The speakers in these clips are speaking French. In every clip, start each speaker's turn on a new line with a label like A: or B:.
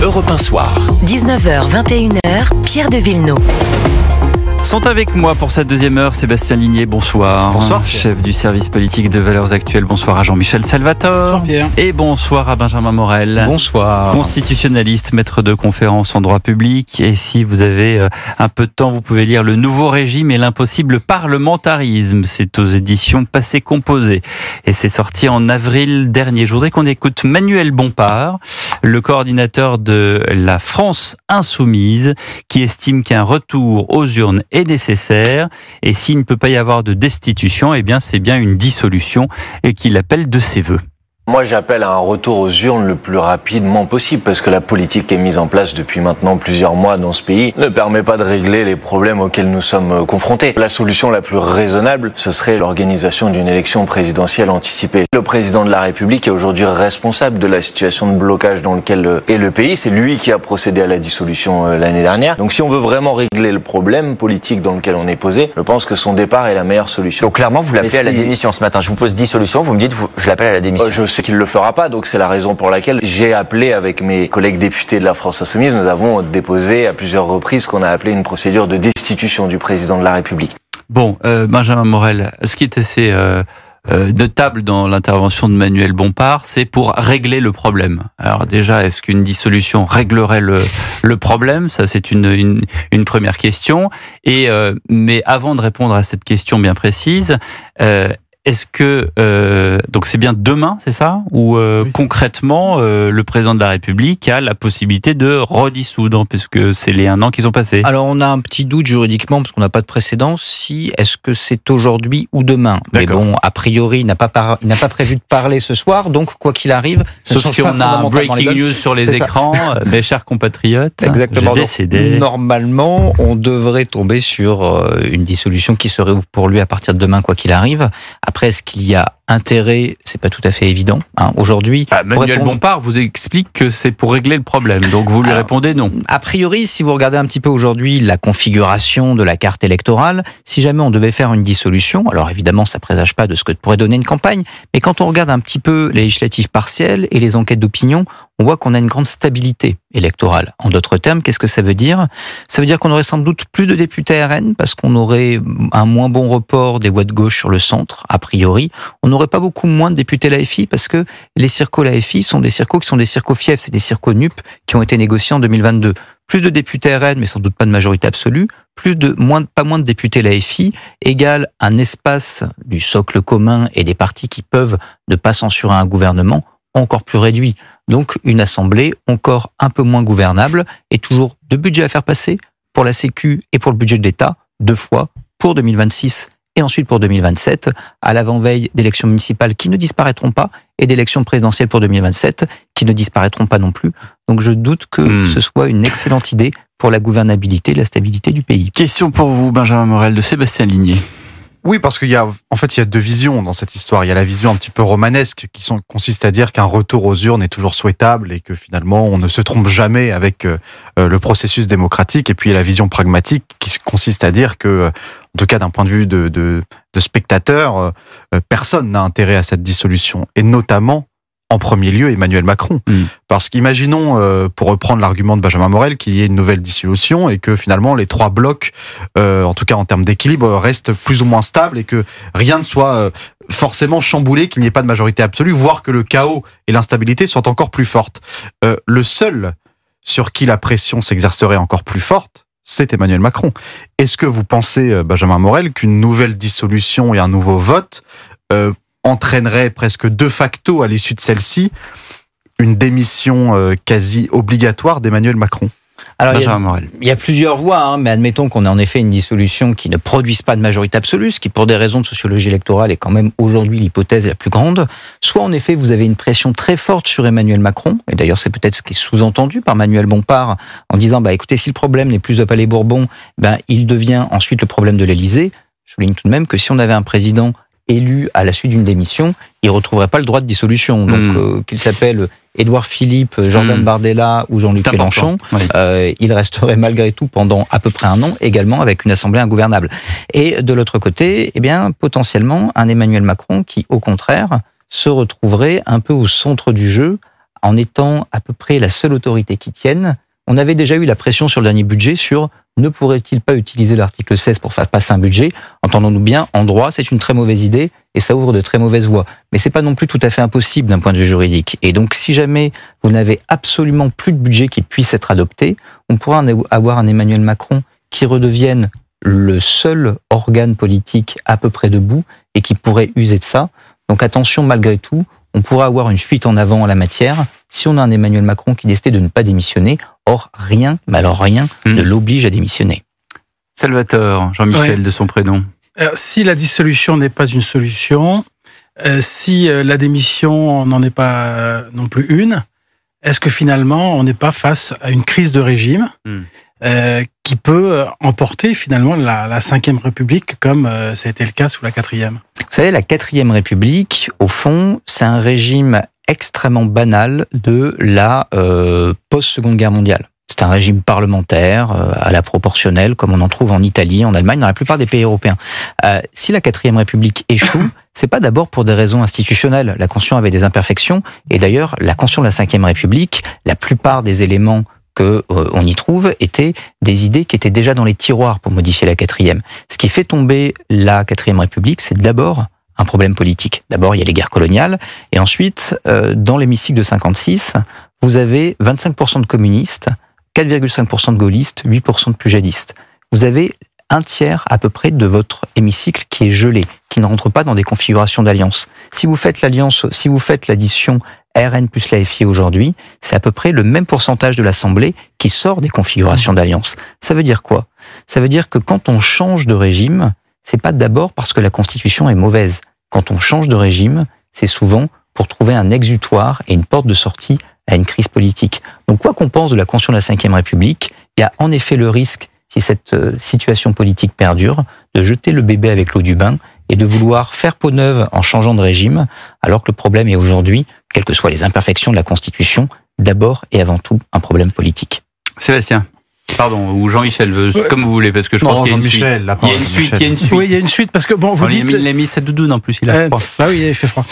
A: Europe 1 Soir.
B: 19h, 21h, Pierre de Villeneuve.
C: Sont avec moi pour cette deuxième heure Sébastien Ligné, bonsoir.
D: Bonsoir.
C: Chef du service politique de Valeurs Actuelles, bonsoir à Jean-Michel Salvatore.
D: Bonsoir Pierre.
C: Et bonsoir à Benjamin Morel.
D: Bonsoir.
C: Constitutionnaliste, maître de conférences en droit public. Et si vous avez un peu de temps, vous pouvez lire Le Nouveau Régime et l'impossible parlementarisme. C'est aux éditions Passé Composé. Et c'est sorti en avril dernier. Je voudrais qu'on écoute Manuel Bompard, le coordinateur de la France Insoumise, qui estime qu'un retour aux urnes est nécessaire, et s'il ne peut pas y avoir de destitution, eh bien c'est bien une dissolution, et qu'il appelle de ses voeux.
E: Moi, j'appelle à un retour aux urnes le plus rapidement possible, parce que la politique qui est mise en place depuis maintenant plusieurs mois dans ce pays ne permet pas de régler les problèmes auxquels nous sommes confrontés. La solution la plus raisonnable, ce serait l'organisation d'une élection présidentielle anticipée. Le président de la République est aujourd'hui responsable de la situation de blocage dans lequel est le pays. C'est lui qui a procédé à la dissolution l'année dernière. Donc si on veut vraiment régler le problème politique dans lequel on est posé, je pense que son départ est la meilleure solution.
F: Donc clairement, vous l'appelez à la démission ce matin. Je vous pose dissolution, vous me dites je l'appelle à la démission.
E: Je sais qu'il ne le fera pas, donc c'est la raison pour laquelle j'ai appelé avec mes collègues députés de la France Insoumise. Nous avons déposé à plusieurs reprises ce qu'on a appelé une procédure de destitution du président de la République.
C: Bon, Benjamin Morel, ce qui est assez notable dans l'intervention de Manuel Bompard, c'est pour régler le problème. Alors déjà, est-ce qu'une dissolution réglerait le problème ? Ça, c'est une première question. Et mais avant de répondre à cette question bien précise, est-ce que donc c'est bien demain, c'est ça ? Ou oui. Concrètement, le président de la République a la possibilité de redissoudre, puisque c'est les 1 an qu'ils ont passé.
D: Alors on a un petit doute juridiquement parce qu'on n'a pas de précédent. Si est-ce que c'est aujourd'hui ou demain ? Mais bon, a priori, il n'a pas prévu de parler ce soir. Donc quoi qu'il arrive,
C: sauf si on a un breaking news sur les écrans, mes chers compatriotes.
D: Exactement.
C: J'ai décédé.
D: Normalement, on devrait tomber sur une dissolution qui serait pour lui à partir de demain, quoi qu'il arrive. Après, est-ce qu'il y a intérêt ? C'est pas tout à fait évident. Aujourd'hui,
C: Manuel Bompard vous explique que c'est pour régler le problème. Donc vous lui répondez non.
D: A priori, si vous regardez un petit peu aujourd'hui la configuration de la carte électorale, si jamais on devait faire une dissolution, alors évidemment, ça présage pas de ce que pourrait donner une campagne, mais quand on regarde un petit peu les législatives partielles et les enquêtes d'opinion, on voit qu'on a une grande stabilité électorale. En d'autres termes, qu'est-ce que ça veut dire ? Ça veut dire qu'on aurait sans doute plus de députés RN parce qu'on aurait un moins bon report des voix de gauche sur le centre, a priori. On n'aurait pas beaucoup moins de députés LAFI parce que les circos LAFI sont des circos qui sont des circos fiefs, c'est des circos NUP qui ont été négociés en 2022. Plus de députés RN, mais sans doute pas de majorité absolue, pas moins de députés LAFI égale un espace du socle commun et des partis qui peuvent ne pas censurer un gouvernement encore plus réduit. Donc une assemblée encore un peu moins gouvernable et toujours de budget à faire passer pour la Sécu et pour le budget de l'État, 2 fois, pour 2026 et ensuite pour 2027, à l'avant-veille d'élections municipales qui ne disparaîtront pas et d'élections présidentielles pour 2027 qui ne disparaîtront pas non plus. Donc je doute que ce soit une excellente idée pour la gouvernabilité et la stabilité du pays.
C: Question pour vous, Benjamin Morel, de Sébastien Ligné.
G: Oui, parce qu'il y a 2 visions dans cette histoire. Il y a la vision un petit peu romanesque qui consiste à dire qu'un retour aux urnes est toujours souhaitable et que finalement on ne se trompe jamais avec le processus démocratique. Et puis il y a la vision pragmatique qui consiste à dire que, en tout cas d'un point de vue de spectateur, personne n'a intérêt à cette dissolution. Et notamment, en premier lieu, Emmanuel Macron. Parce qu'imaginons, pour reprendre l'argument de Benjamin Morel, qu'il y ait une nouvelle dissolution et que finalement les 3 blocs, en tout cas en termes d'équilibre, restent plus ou moins stables et que rien ne soit forcément chamboulé, qu'il n'y ait pas de majorité absolue, voire que le chaos et l'instabilité soient encore plus fortes. Le seul sur qui la pression s'exercerait encore plus forte, c'est Emmanuel Macron. Est-ce que vous pensez, Benjamin Morel, qu'une nouvelle dissolution et un nouveau vote entraînerait presque de facto à l'issue de celle-ci une démission quasi obligatoire d'Emmanuel Macron ?
D: Alors, il y a plusieurs voies, mais admettons qu'on ait en effet une dissolution qui ne produise pas de majorité absolue, ce qui pour des raisons de sociologie électorale est quand même aujourd'hui l'hypothèse la plus grande. Soit en effet vous avez une pression très forte sur Emmanuel Macron, et d'ailleurs c'est peut-être ce qui est sous-entendu par Manuel Bompard en disant écoutez, si le problème n'est plus au Palais Bourbon, il devient ensuite le problème de l'Élysée. Je souligne tout de même que si on avait un président élu à la suite d'une démission, il ne retrouverait pas le droit de dissolution. Donc qu'il s'appelle Édouard Philippe, Jordan Bardella ou Jean-Luc Mélenchon, il resterait malgré tout pendant à peu près 1 an également avec une assemblée ingouvernable. Et de l'autre côté, potentiellement un Emmanuel Macron qui, au contraire, se retrouverait un peu au centre du jeu en étant à peu près la seule autorité qui tienne. On avait déjà eu la pression sur le dernier budget sur ne pourrait-il pas utiliser l'article 16 pour faire passer un budget? Entendons-nous bien, en droit, c'est une très mauvaise idée et ça ouvre de très mauvaises voies. Mais c'est pas non plus tout à fait impossible d'un point de vue juridique. Et donc, si jamais vous n'avez absolument plus de budget qui puisse être adopté, on pourra avoir un Emmanuel Macron qui redevienne le seul organe politique à peu près debout et qui pourrait user de ça. Donc attention, malgré tout, on pourra avoir une fuite en avant en la matière si on a un Emmanuel Macron qui décide de ne pas démissionner. Or, rien, mais alors rien, ne l'oblige à démissionner.
C: Salvatore, Jean-Michel de son prénom.
A: Si la dissolution n'est pas une solution, si la démission n'en est pas non plus une, est-ce que finalement on n'est pas face à une crise de régime qui peut emporter finalement la 5e République comme ça a été le cas sous la 4e?
D: Vous savez, la 4e République, au fond, c'est un régime extrêmement banal de la post-Seconde Guerre mondiale. C'est un régime parlementaire, à la proportionnelle, comme on en trouve en Italie, en Allemagne, dans la plupart des pays européens. Si la 4e République échoue, c'est pas d'abord pour des raisons institutionnelles. La Constitution avait des imperfections, et d'ailleurs, la Constitution de la 5e République, la plupart des éléments que on y trouve étaient des idées qui étaient déjà dans les tiroirs pour modifier la 4e. Ce qui fait tomber la 4e République, c'est d'abord un problème politique. D'abord, il y a les guerres coloniales, et ensuite, dans l'hémicycle de 56, vous avez 25% de communistes, 4,5% de gaullistes, 8% de pujadistes. Vous avez un tiers à peu près de votre hémicycle qui est gelé, qui ne rentre pas dans des configurations d'alliance. Si vous faites l'alliance, si vous faites l'addition RN plus l'AFI aujourd'hui, c'est à peu près le même pourcentage de l'Assemblée qui sort des configurations d'alliance. Ça veut dire quoi? Ça veut dire que quand on change de régime, c'est pas d'abord parce que la Constitution est mauvaise. Quand on change de régime, c'est souvent pour trouver un exutoire et une porte de sortie à une crise politique. Donc quoi qu'on pense de la Constitution de la 5e République, il y a en effet le risque, si cette situation politique perdure, de jeter le bébé avec l'eau du bain et de vouloir faire peau neuve en changeant de régime, alors que le problème est aujourd'hui, quelles que soient les imperfections de la Constitution, d'abord et avant tout un problème politique.
C: Sébastien. Pardon, ou Jean-Michel, comme vous voulez, parce que je pense qu'il y a une suite. Il y a une suite, il y a une suite.
A: Oui, il y a une suite, parce que bon, vous dites...
C: Il a mis sa doudoune en plus, il a froid.
A: Bah oui, il fait froid.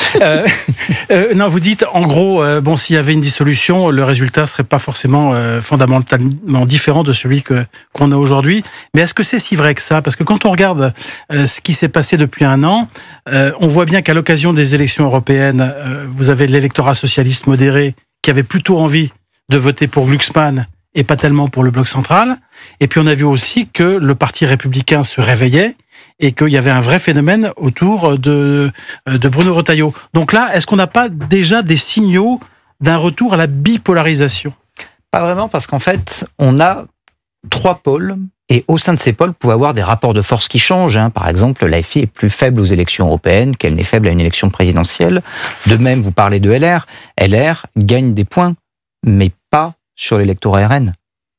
A: Non, vous dites, en gros, bon, s'il y avait une dissolution, le résultat serait pas forcément fondamentalement différent de celui qu'on a aujourd'hui. Mais est-ce que c'est si vrai que ça? Parce que quand on regarde ce qui s'est passé depuis un an, on voit bien qu'à l'occasion des élections européennes, vous avez l'électorat socialiste modéré qui avait plutôt envie de voter pour Glucksmann et pas tellement pour le bloc central. Et puis on a vu aussi que le parti républicain se réveillait et qu'il y avait un vrai phénomène autour de Bruno Retailleau. Donc là, est-ce qu'on n'a pas déjà des signaux d'un retour à la bipolarisation?
D: Pas vraiment, parce qu'en fait, on a 3 pôles, et au sein de ces pôles, vous pouvez avoir des rapports de force qui changent. Par exemple, l'AFI est plus faible aux élections européennes qu'elle n'est faible à une élection présidentielle. De même, vous parlez de LR. LR gagne des points, mais pas sur l'électorat RN,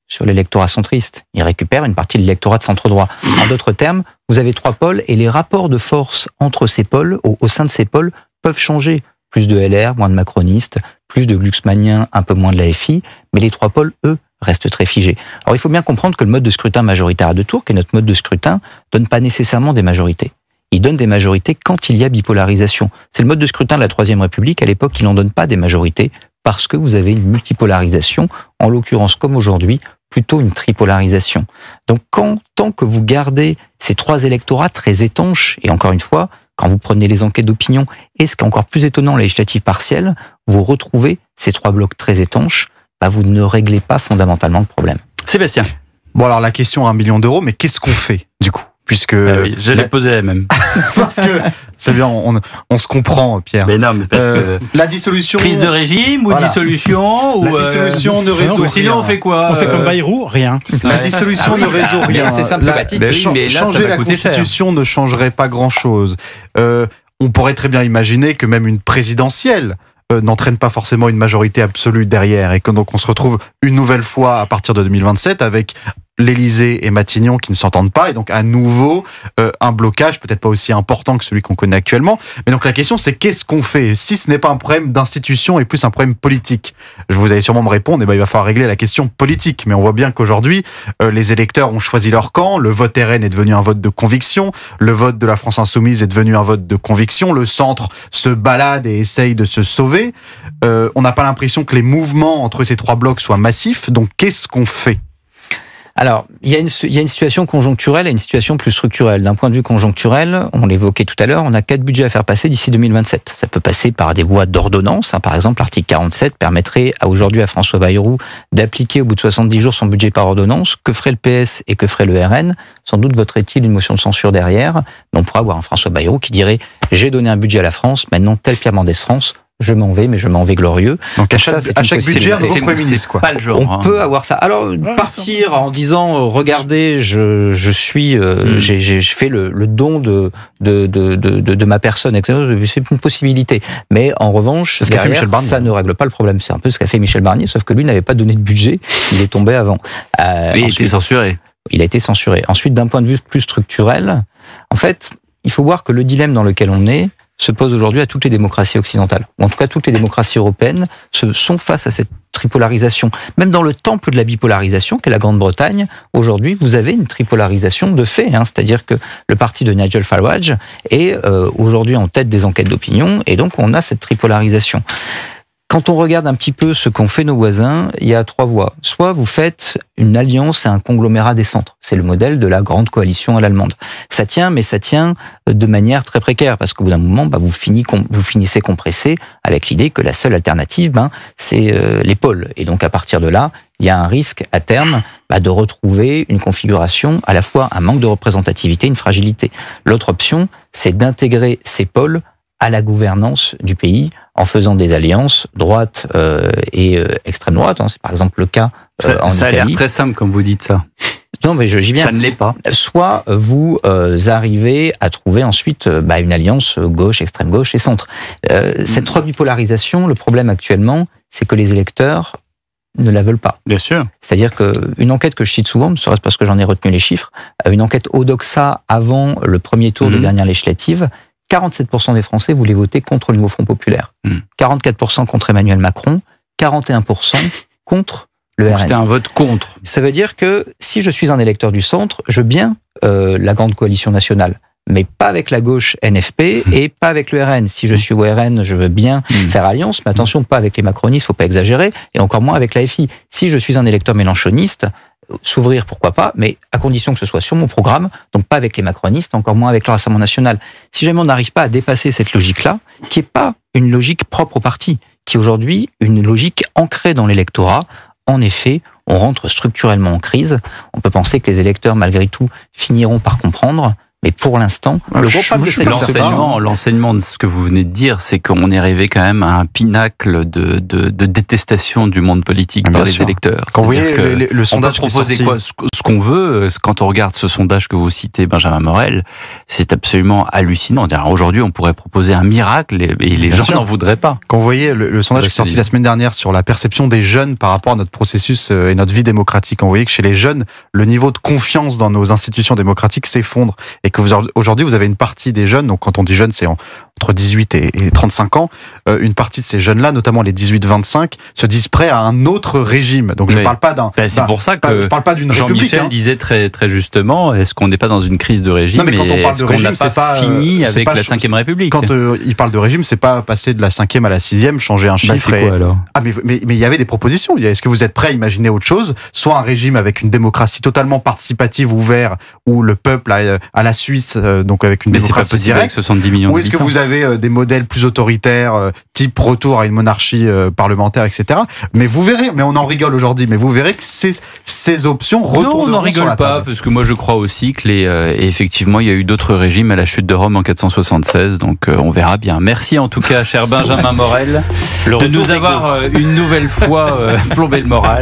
D: sur l'électorat centriste. Il récupère une partie de l'électorat de centre-droit. En d'autres termes, vous avez 3 pôles et les rapports de force entre ces pôles, au sein de ces pôles, peuvent changer. Plus de LR, moins de macronistes, plus de glucksmanniens, un peu moins de l'AFI, mais les 3 pôles, eux, restent très figés. Alors il faut bien comprendre que le mode de scrutin majoritaire à 2 tours, qui est notre mode de scrutin, donne pas nécessairement des majorités. Il donne des majorités quand il y a bipolarisation. C'est le mode de scrutin de la 3e République. À l'époque, il n'en donne pas des majorités parce que vous avez une multipolarisation, en l'occurrence comme aujourd'hui, plutôt une tripolarisation. Donc tant que vous gardez ces 3 électorats très étanches, et encore une fois, quand vous prenez les enquêtes d'opinion, et ce qui est encore plus étonnant, les législatives partielles, vous retrouvez ces 3 blocs très étanches, vous ne réglez pas fondamentalement le problème.
C: Sébastien.
G: Bon alors la question à 1 million d'euros, mais qu'est-ce qu'on fait du coup? Puisque
C: oui, je l'ai posé elle même.
G: Parce que c'est bien, on se comprend, Pierre.
C: Mais non, mais parce que
G: la dissolution,
C: crise de régime ou dissolution ou
G: la dissolution ne résout rien.
C: Sinon on fait quoi?
A: On fait comme Bayrou, rien.
G: La dissolution ne résout rien.
D: C'est symptomatique.
C: Mais là,
G: changer la Constitution ne changerait pas grand-chose. On pourrait très bien imaginer que même une présidentielle n'entraîne pas forcément une majorité absolue derrière et que donc on se retrouve une nouvelle fois à partir de 2027 avec l'Élysée et Matignon qui ne s'entendent pas, et donc à nouveau un blocage peut-être pas aussi important que celui qu'on connaît actuellement. Mais donc la question c'est qu'est-ce qu'on fait si ce n'est pas un problème d'institution et plus un problème politique? Vous allez sûrement me répondre, il va falloir régler la question politique. Mais on voit bien qu'aujourd'hui, les électeurs ont choisi leur camp, le vote RN est devenu un vote de conviction, le vote de la France Insoumise est devenu un vote de conviction, le centre se balade et essaye de se sauver. On n'a pas l'impression que les mouvements entre ces trois blocs soient massifs, donc qu'est-ce qu'on fait?
D: Alors, il y a une situation conjoncturelle et une situation plus structurelle. D'un point de vue conjoncturel, on l'évoquait tout à l'heure, on a 4 budgets à faire passer d'ici 2027. Ça peut passer par des voies d'ordonnance. Par exemple, l'article 47 permettrait aujourd'hui à François Bayrou d'appliquer au bout de 70 jours son budget par ordonnance. Que ferait le PS et que ferait le RN? Sans doute voterait-il une motion de censure derrière. Mais on pourrait avoir un François Bayrou qui dirait « J'ai donné un budget à la France, maintenant tel Pierre Mendès France ». Je m'en vais, mais je m'en vais glorieux.
G: Donc à chaque budget, un nouveau Premier ministre, quoi.
C: Pas le genre,
D: on peut avoir ça. Alors partir en disant regardez, j'ai fait le don de ma personne, etc. C'est une possibilité. Mais en revanche, derrière, ça ne règle pas le problème. C'est un peu ce qu'a fait Michel Barnier, sauf que lui n'avait pas donné de budget. Il est tombé avant.
C: Il a été censuré.
D: Il a été censuré. Ensuite, d'un point de vue plus structurel, en fait, il faut voir que le dilemme dans lequel on est se pose aujourd'hui à toutes les démocraties occidentales, ou en tout cas toutes les démocraties européennes sont face à cette tripolarisation. Même dans le temple de la bipolarisation, qu'est la Grande-Bretagne, aujourd'hui, vous avez une tripolarisation de fait, c'est-à-dire que le parti de Nigel Farage est aujourd'hui en tête des enquêtes d'opinion, et donc on a cette tripolarisation. Quand on regarde un petit peu ce qu'ont fait nos voisins, il y a 3 voies. Soit vous faites une alliance et un conglomérat des centres. C'est le modèle de la grande coalition à l'allemande. Ça tient, mais ça tient de manière très précaire, parce qu'au bout d'un moment, vous finissez compressé avec l'idée que la seule alternative, c'est les pôles. Et donc à partir de là, il y a un risque à terme de retrouver une configuration, à la fois un manque de représentativité, une fragilité. L'autre option, c'est d'intégrer ces pôles à la gouvernance du pays en faisant des alliances droite et extrême droite. C'est par exemple le cas en Italie.
C: Ça a l'air très simple comme vous dites ça.
D: Non, mais j'y viens.
C: Ça ne l'est pas.
D: Soit vous arrivez à trouver ensuite une alliance gauche, extrême gauche et centre. Cette rebipolarisation, le problème actuellement, c'est que les électeurs ne la veulent pas.
C: Bien sûr.
D: C'est-à-dire qu'une enquête que je cite souvent, ne serait-ce parce que j'en ai retenu les chiffres, une enquête Odoxa avant le premier tour des dernières législatives, 47% des Français voulaient voter contre le nouveau Front populaire. 44% contre Emmanuel Macron, 41% contre le RN.
C: C'était un vote contre.
D: Ça veut dire que si je suis un électeur du centre, je veux bien la grande coalition nationale, mais pas avec la gauche NFP et pas avec le RN. Si je suis au RN, je veux bien faire alliance, mais attention, pas avec les macronistes, faut pas exagérer, et encore moins avec la FI. Si je suis un électeur mélenchoniste, s'ouvrir, pourquoi pas, mais à condition que ce soit sur mon programme, donc pas avec les macronistes, encore moins avec le Rassemblement national. Si jamais on n'arrive pas à dépasser cette logique-là, qui n'est pas une logique propre au parti, qui est aujourd'hui une logique ancrée dans l'électorat, en effet, on rentre structurellement en crise. On peut penser que les électeurs, malgré tout, finiront par comprendre. Mais pour l'instant, le gros problème de
C: l'enseignement de ce que vous venez de dire, c'est qu'on est arrivé quand même à un pinacle de détestation du monde politique par les électeurs.
G: Quand vous voyez le sondage
C: on peut proposer ce qu'on veut. Quand on regarde ce sondage que vous citez, Benjamin Morel, c'est absolument hallucinant. Aujourd'hui, on pourrait proposer un miracle et les gens n'en voudraient pas.
G: Quand vous voyez le sondage qui est sorti la semaine dernière sur la perception des jeunes par rapport à notre processus et notre vie démocratique, on voyait que chez les jeunes, le niveau de confiance dans nos institutions démocratiques s'effondre. Et que aujourd'hui, vous avez une partie des jeunes, donc quand on dit jeunes, c'est entre 18 et 35 ans, une partie de ces jeunes-là, notamment les 18-25, se disent prêts à un autre régime. Donc je ne parle pas d'un...
C: c'est pour ça que
G: je parle pas d'une république.
C: Jean-Michel disait très, très justement, est-ce qu'on n'est pas dans une crise de régime?
G: Non, mais quand on parle de régime,
C: c'est pas fini avec la 5e République.
G: Quand il parle de régime, c'est pas passer de la 5e à la 6e, changer un chiffre.
C: C'est quoi alors?
G: Mais il y avait des propositions. Est-ce que vous êtes prêts à imaginer autre chose? Soit un régime avec une démocratie totalement participative, ouvert, où le peuple à la Suisse, donc avec une démocratie directe,
C: avec 70 millions.
G: Ou est-ce que vous avez des modèles plus autoritaires, type retour à une monarchie parlementaire, etc. Mais vous verrez, mais on en rigole aujourd'hui, mais vous verrez que ces options retourneront sur la table.
C: Non, on n'en rigole pas, parce que moi je crois aussi que effectivement il y a eu d'autres régimes à la chute de Rome en 476, donc on verra bien. Merci en tout cas, cher Benjamin Morel, de nous avoir une nouvelle fois plombé le moral.